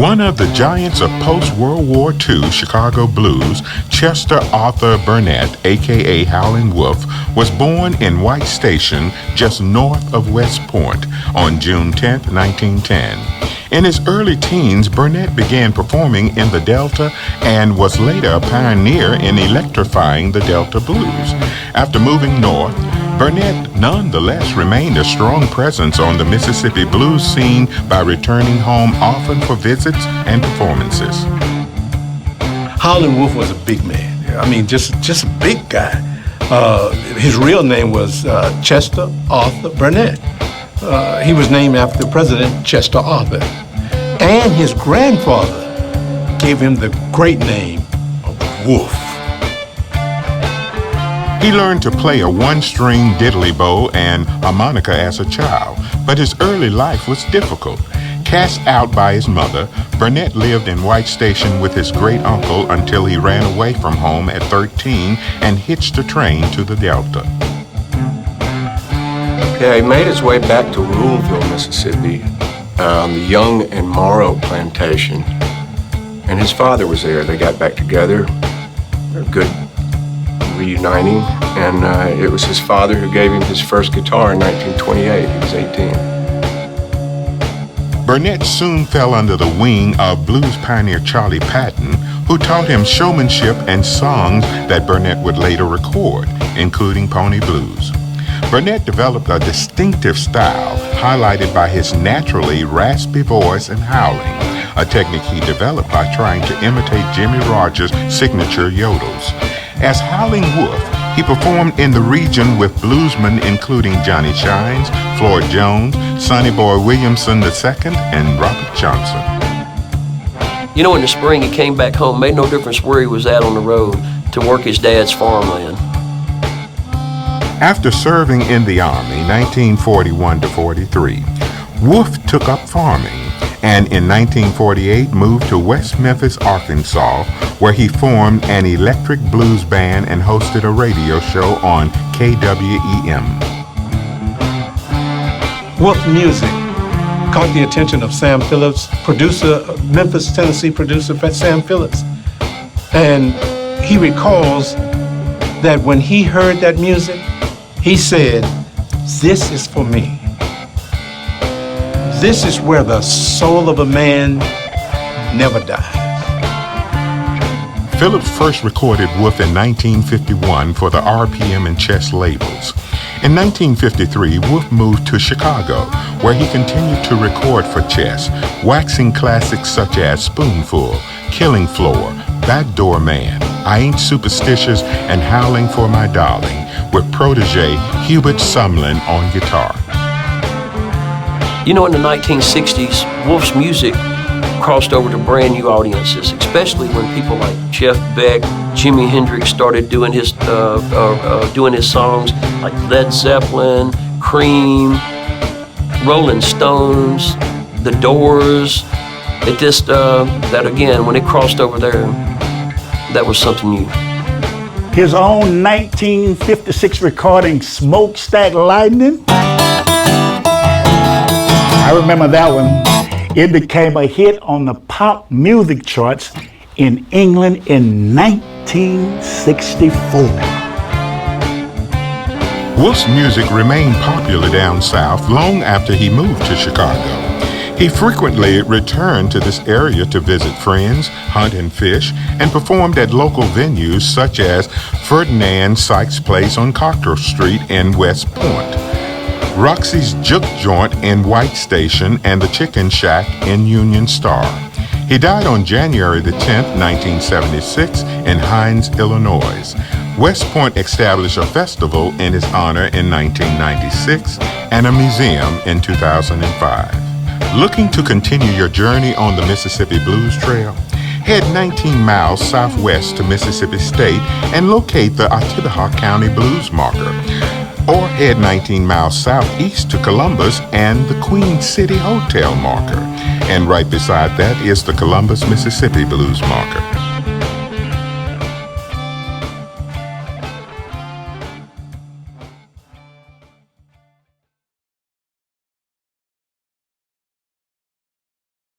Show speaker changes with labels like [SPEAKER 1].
[SPEAKER 1] One of the giants of post-World War II Chicago blues, Chester Arthur Burnett, a.k.a. Howlin Wolf, was born in White Station, just north of West Point, on June 10, 1910. In his early teens, Burnett began performing in the Delta and was later a pioneer in electrifying the Delta blues. After moving north, Burnett nonetheless remained a strong presence on the Mississippi blues scene by returning home often for visits and performances.
[SPEAKER 2] Howlin Wolf was a big man. I mean, just a big guy. His real name was Chester Arthur Burnett. He was named after President Chester Arthur. And his grandfather gave him the great name of Wolf.
[SPEAKER 1] He learned to play a one-string diddly bow and harmonica as a child, but his early life was difficult. Cast out by his mother, Burnett lived in White Station with his great-uncle until he ran away from home at 13 and hitched a train to the Delta.
[SPEAKER 3] Yeah, he made his way back to Ruleville, Mississippi, on the Young and Morrow plantation. And his father was there. They got back together. Good reuniting, and it was his father who gave him his first guitar in 1928. He was 18.
[SPEAKER 1] Burnett soon fell under the wing of blues pioneer Charlie Patton, who taught him showmanship and songs that Burnett would later record, including Pony Blues. Burnett developed a distinctive style highlighted by his naturally raspy voice and howling, a technique he developed by trying to imitate Jimmy Rogers' signature yodels. As Howlin Wolf, he performed in the region with bluesmen including Johnny Shines, Floyd Jones, Sonny Boy Williamson II, and Robert Johnson.
[SPEAKER 4] You know, in the spring he came back home, made no difference where he was at on the road, to work his dad's farmland.
[SPEAKER 1] After serving in the Army 1941 to 43, Wolf took up farming and in 1948 moved to West Memphis, Arkansas, where he formed an electric blues band and hosted a radio show on KWEM.
[SPEAKER 2] Wolf music caught the attention of Sam Phillips, producer, Memphis, Tennessee producer Sam Phillips. And he recalls that when he heard that music, he said, "This is for me. This is where the soul of a man never dies."
[SPEAKER 1] Phillips first recorded Wolf in 1951 for the RPM and Chess labels. In 1953, Wolf moved to Chicago, where he continued to record for Chess, waxing classics such as Spoonful, Killing Floor, Backdoor Man, I Ain't Superstitious, and Howling for My Darling, with protege Hubert Sumlin on guitar.
[SPEAKER 4] You know, in the 1960s, Wolf's music crossed over to brand new audiences, especially when people like Jeff Beck, Jimi Hendrix started doing his songs, like Led Zeppelin, Cream, Rolling Stones, The Doors. It just, that again, when it crossed over there, that was something new.
[SPEAKER 5] His own 1956 recording, Smokestack Lightning. I remember that one. It became a hit on the pop music charts in England in 1964.
[SPEAKER 1] Wolf's music remained popular down south long after he moved to Chicago. He frequently returned to this area to visit friends, hunt and fish, and performed at local venues such as Ferdinand Sykes' Place on Cockrell Street in West Point, Roxy's Juke Joint in White Station, and the Chicken Shack in Union Star. He died on January the 10th, 1976 in Hines, Illinois. West Point established a festival in his honor in 1996 and a museum in 2005. Looking to continue your journey on the Mississippi Blues Trail? Head 19 miles southwest to Mississippi State and locate the Ottibbeha County Blues Marker. Or head 19 miles southeast to Columbus and the Queen City Hotel Marker. And right beside that is the Columbus, Mississippi Blues Marker.